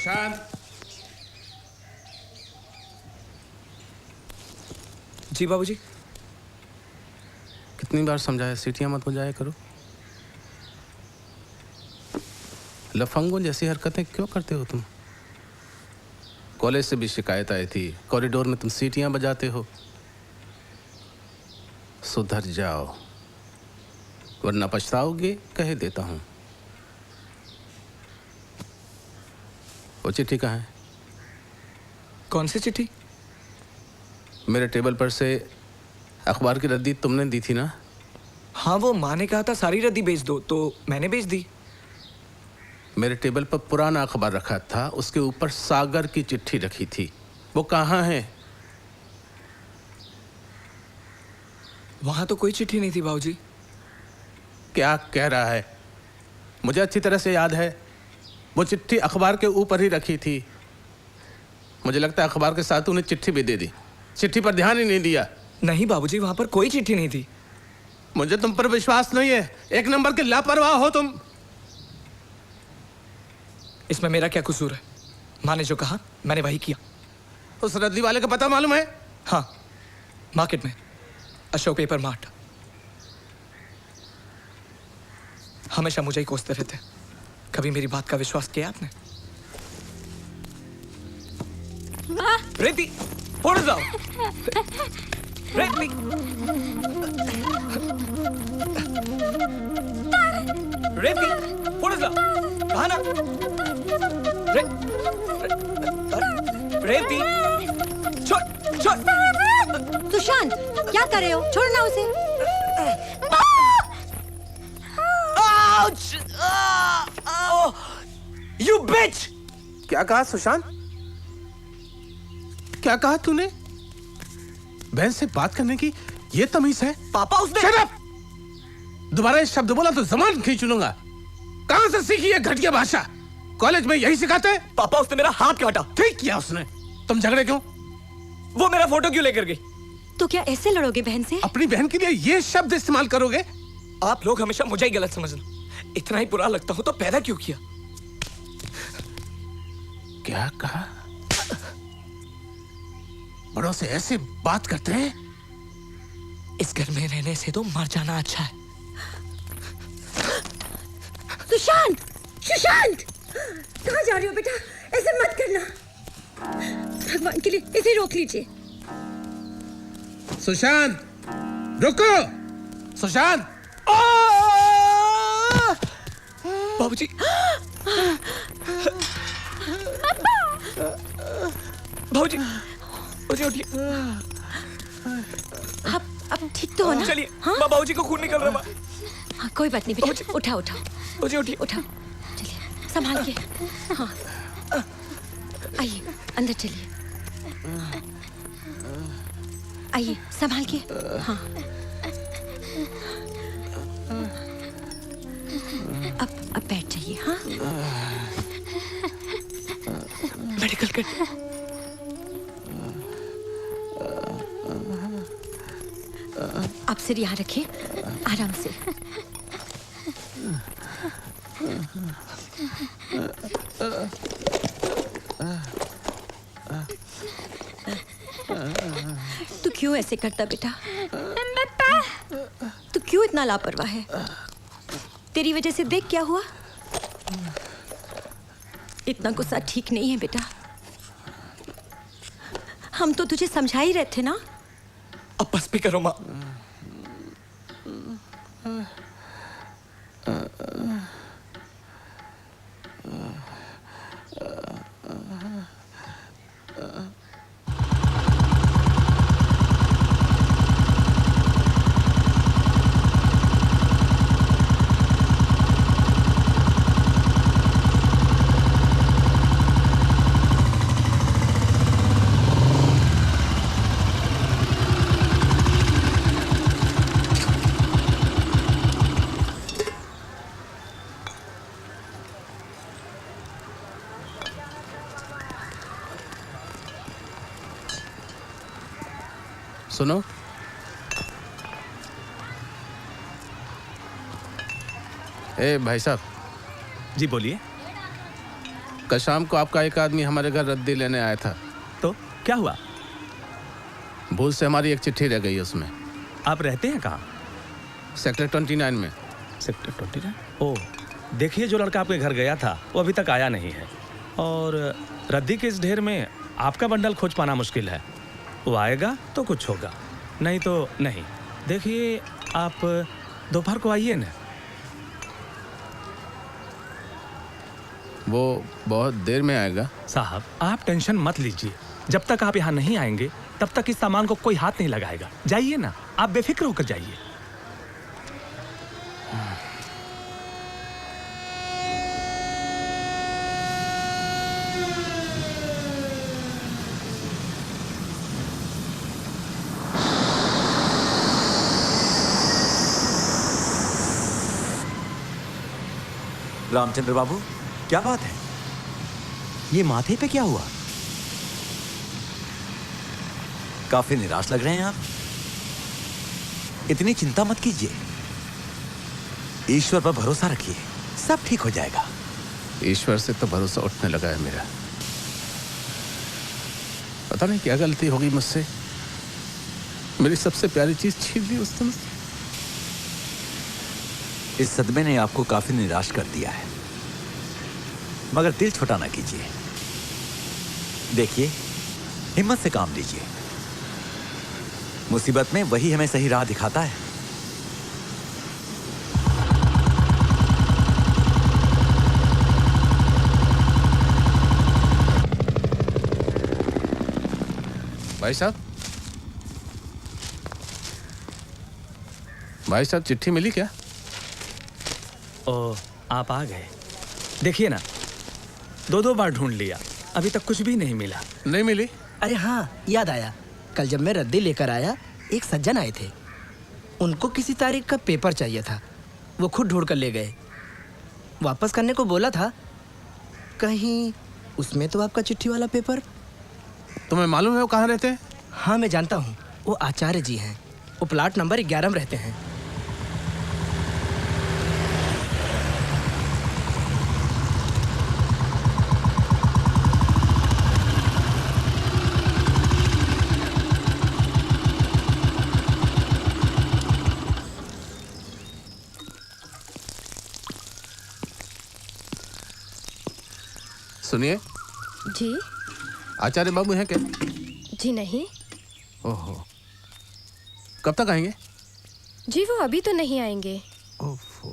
सुशांत। जी बाबूजी। कितनी बार समझाया सीटियां मत बजाया करो। लफंगों जैसी हरकतें क्यों करते हो तुम? कॉलेज से भी शिकायत आई थी, कॉरिडोर में तुम सीटियां बजाते हो। सुधर जाओ वरना पछताओगे, कह देता हूं। वो चिट्ठी कहाँ है? कौन सी चिट्ठी? मेरे टेबल पर से अखबार की रद्दी तुमने दी थी ना? हाँ, वो माँ ने कहा था सारी रद्दी बेच दो, तो मैंने बेच दी। मेरे टेबल पर पुराना अखबार रखा था, उसके ऊपर सागर की चिट्ठी रखी थी। वो कहाँ है? वहां तो कोई चिट्ठी नहीं थी बाबूजी। क्या कह रहा है? मुझे अच्छी तरह से याद है, वो चिट्ठी अखबार के ऊपर ही रखी थी। मुझे लगता है अखबार के साथ उन्हें चिट्ठी भी दे दी। चिट्ठी पर ध्यान ही नहीं दिया। नहीं बाबूजी, वहां पर कोई चिट्ठी नहीं थी। मुझे तुम पर विश्वास नहीं है। एक नंबर के लापरवाह हो तुम। इसमें मेरा क्या कसूर है? माँ ने जो कहा मैंने वही किया। उस रद्दी वाले का पता मालूम है? हाँ, मार्केट में अशोक पेपर मार्ट। हमेशा मुझे ही कोसते रहते। कभी मेरी बात का विश्वास किया आपने? रेती फोड़ जाओ। रेती रेती फोड़ जाओ। कहा ना रेती। छोड़ छोड़। सुशांत, क्या कर रहे हो? छोड़ो ना उसे। You bitch! क्या कहा सुशांत? क्या कहा तूने? बहन से बात करने की ये तमीज है? पापा उसने Shut up! दोबारा ये शब्द बोला तो जबान खींच लूंगा। कहां से सीखी ये घटिया भाषा? कॉलेज में यही सिखाते हैं? पापा उसने मेरा हाथ काटा। ठीक किया उसने। तुम झगड़े क्यों? वो मेरा फोटो क्यों लेकर गई? तो क्या ऐसे लड़ोगे बहन से? अपनी बहन के लिए ये शब्द इस्तेमाल करोगे? आप लोग हमेशा मुझे ही गलत समझना। इतना ही बुरा लगता हूं तो पैदा क्यों किया? क्या कहा? बड़ों से ऐसे बात करते हैं? इस घर में रहने से तो मर जाना अच्छा है। सुशांत! सुशांत! कहाँ जा रही हो बेटा? ऐसे मत करना। भगवान के लिए इसे रोक लीजिए। सुशांत, रुको! सुशांत! बाबूजी। बाबूजी, बाबूजी उठिए। अब ठीक तो हो ना? चलिए। हाँ? बाबूजी को खून निकल रहा है। हाँ, कोई बात नहीं बेटा। उठाओ उठाओ। बाबूजी उठिए। उठाओ। चलिए, संभाल के। हाँ, आइए अंदर चलिए। आइए संभाल के। हाँ, अब बैठ जाइए। हाँ, मेडिकल कर। आप सिर यहाँ रखिए, आराम से। तू क्यों ऐसे करता बेटा? तू क्यों इतना लापरवाह है? तेरी वजह से देख क्या हुआ। इतना गुस्सा ठीक नहीं है बेटा। हम तो तुझे समझा ही रहे थे ना। अब बस भी करो माँ। सुनो, ए भाई साहब। जी बोलिए। कल शाम को आपका एक आदमी हमारे घर रद्दी लेने आया था। तो क्या हुआ? भूल से हमारी एक चिट्ठी रह गई उसमें। आप रहते हैं कहाँ? सेक्टर 29 में। सेक्टर 29? ओह, देखिए जो लड़का आपके घर गया था वो अभी तक आया नहीं है, और रद्दी के इस ढेर में आपका बंडल खोज पाना मुश्किल है। वो आएगा तो कुछ होगा, नहीं तो नहीं। देखिए आप दोपहर को आइए ना। वो बहुत देर में आएगा। साहब आप टेंशन मत लीजिए, जब तक आप यहाँ नहीं आएंगे तब तक इस सामान को कोई हाथ नहीं लगाएगा। जाइए ना, आप बेफिक्र होकर जाइए। रामचंद्र बाबू, क्या बात है? ये माथे पे क्या हुआ? काफी निराश लग रहे हैं आप। इतनी चिंता मत कीजिए, ईश्वर पर भरोसा रखिए, सब ठीक हो जाएगा। ईश्वर से तो भरोसा उठने लगा है मेरा। पता नहीं क्या गलती होगी मुझसे, मेरी सबसे प्यारी चीज छीन ली उसने मुझसे। इस सदमे ने आपको काफी निराश कर दिया है, मगर दिल छोटा ना कीजिए। देखिए, हिम्मत से काम लीजिए। मुसीबत में वही हमें सही राह दिखाता है। भाई साहब, भाई साहब, चिट्ठी मिली क्या? ओह, आप आ गए। देखिए ना, दो बार ढूंढ लिया, अभी तक कुछ भी नहीं मिला। नहीं मिली? अरे हाँ, याद आया। कल जब मैं रद्दी लेकर आया, एक सज्जन आए थे। उनको किसी तारीख का पेपर चाहिए था, वो खुद ढूंढ कर ले गए। वापस करने को बोला था, कहीं उसमें तो आपका चिट्ठी वाला पेपर। तुम्हें मालूम है वो कहाँ रहते हैं? हाँ, मैं जानता हूँ, वो आचार्य जी हैं। वो प्लाट नंबर 11 में रहते हैं। सुनिए, जी आचार्य बाबू हैं क्या? जी नहीं ओहो, कब तक आएंगे? जी, वो अभी तो नहीं आएंगे। ओफो।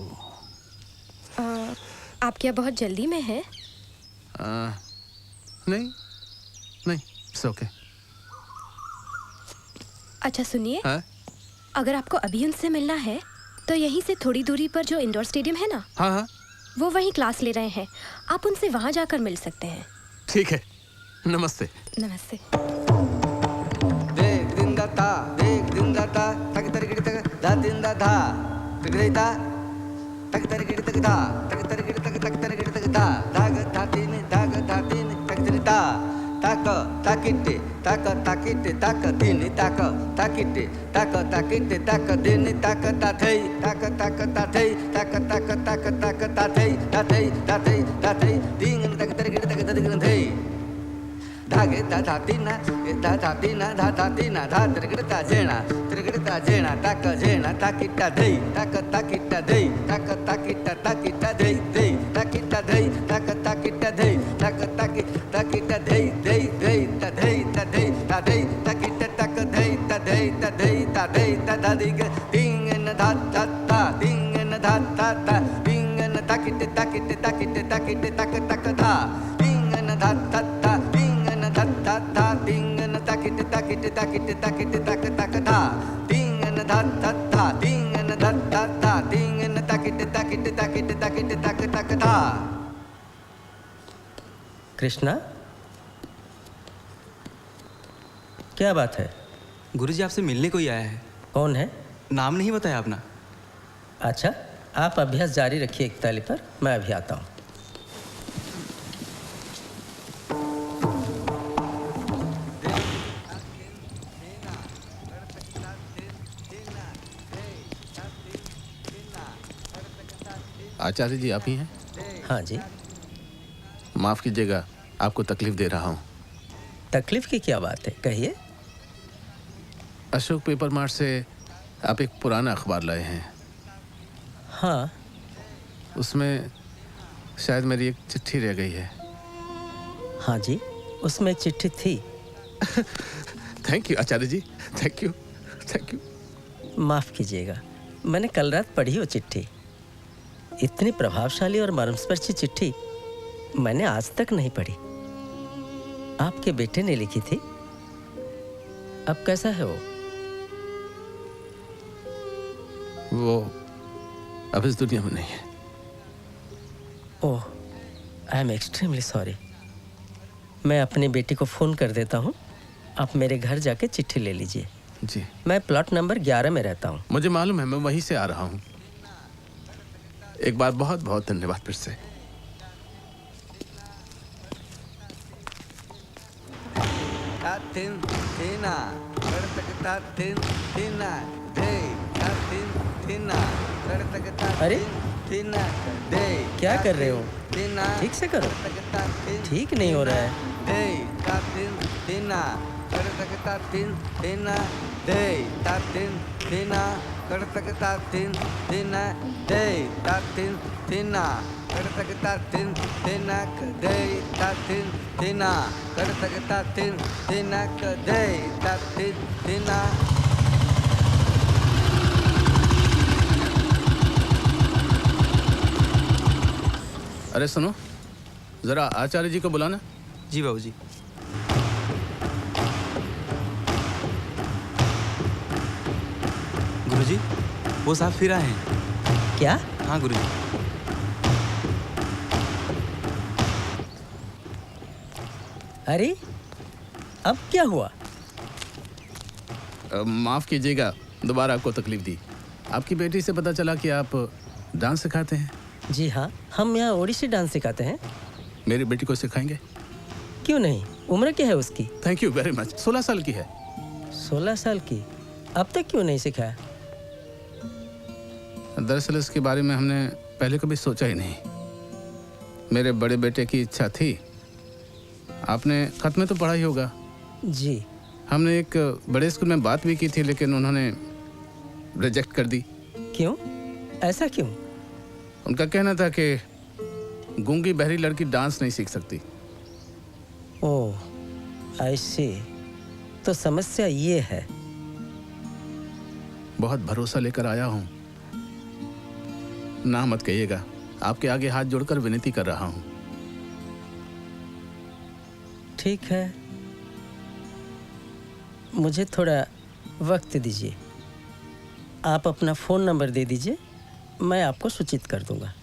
आप क्या बहुत जल्दी में हैं? नहीं नहीं, इट्स ओके। अच्छा सुनिए, हाँ अगर आपको अभी उनसे मिलना है तो यहीं से थोड़ी दूरी पर जो इंडोर स्टेडियम है ना, हाँ हाँ, वो वहीं क्लास ले रहे हैं। आप उनसे वहां जाकर मिल सकते हैं। ठीक है, नमस्ते। नमस्ते। देख दिन दाता, देख दिन दाता, तक तरगिड़ तक दा दिन दाता, तक देता, तक तरगिड़ तक दा, तक तरगिड़ तक दा, दाग धाती ने तक देता, ताक ताकिटे, ताक ताकिटे, ताक दिन ताक ताकिटे, ताक दिन ताक ताथई, ताक ताथई, ताक ताथई, दिन तक तरगिड़ तक ददगिड़ धागे धा तीना धा त्रिगड़ता जेना ताकिटा धई ताकिटा धई ताकिटा धई ताकिटा धई ताकिटा धई ताकिटा धई ताकिटा धई तादिग तिंगन धा तिंगन धा तिंगन ताकिटे तक धा तिंगन धा धा तिंगन ताकिटे तक धा तिंगन धा तिंगन धा तिंगन ताकिटे तक धा। कृष्णा, क्या बात है? गुरुजी आपसे मिलने को ही आया है। कौन है? नाम नहीं बताया अपना। अच्छा, आप अभ्यास जारी रखिए एक ताली पर, मैं अभी आता हूँ। आचार्य जी आप ही हैं? हाँ जी। माफ़ कीजिएगा, आपको तकलीफ दे रहा हूँ। तकलीफ की क्या बात है, कहिए। अशोक पेपर मार्ट से आप एक पुराना अखबार लाए हैं। हाँ। उसमें शायद मेरी एक चिट्ठी रह गई है। हाँ जी, उसमें एक चिट्ठी थी। Thank you Acharya ji, thank you, thank you. माफ़ कीजिएगा, मैंने कल रात पढ़ी वो चिट्ठी। इतनी प्रभावशाली और मर्मस्पर्शी चिट्ठी मैंने आज तक नहीं पढ़ी। आपके बेटे ने लिखी थी। अब कैसा है वो अब इस दुनिया में नहीं है। ओह, आई एम एक्सट्रीमली सॉरी। मैं अपनी बेटी को फ़ोन कर देता हूँ, आप मेरे घर जाके चिट्ठी ले लीजिए। जी। मैं प्लॉट नंबर 11 में रहता हूँ। मुझे मालूम है, मैं वहीं से आ रहा हूँ। एक बार बहुत बहुत धन्यवाद फिर से। अरे क्या कर रहे हो? ठीक से करो। ठीक नहीं हो रहा है। अरे सुनो, जरा आचार्य जी को बुलाना। जी बाबूजी। गुरुजी, वो साहब फिर आए हैं। क्या? हाँ गुरुजी। अरे अब क्या हुआ? माफ़ कीजिएगा, दोबारा आपको तकलीफ दी। आपकी बेटी से पता चला कि आप डांस सिखाते हैं। जी हाँ, हम यहाँ ओडिसी डांस सिखाते हैं। मेरी बेटी को सिखाएंगे? क्यों नहीं, उम्र क्या है उसकी? Thank you very much. 16 साल की है। 16 साल की? अब तक क्यों नहीं सिखाया? दरअसल इसके बारे में हमने पहले कभी सोचा ही नहीं। मेरे बड़े बेटे की इच्छा थी। आपने खत में तो पढ़ा ही होगा। जी। हमने एक बड़े स्कूल में बात भी की थी, लेकिन उन्होंने रिजेक्ट कर दी। क्यों? ऐसा क्यों? उनका कहना था कि गूंगी बहरी लड़की डांस नहीं सीख सकती। ओह, आई सी। तो समस्या ये है। बहुत भरोसा लेकर आया हूँ, ना मत कहिएगा। आपके आगे हाथ जोड़कर विनती कर रहा हूँ। ठीक है, मुझे थोड़ा वक्त दीजिए। आप अपना फ़ोन नंबर दे दीजिए, मैं आपको सूचित कर दूंगा।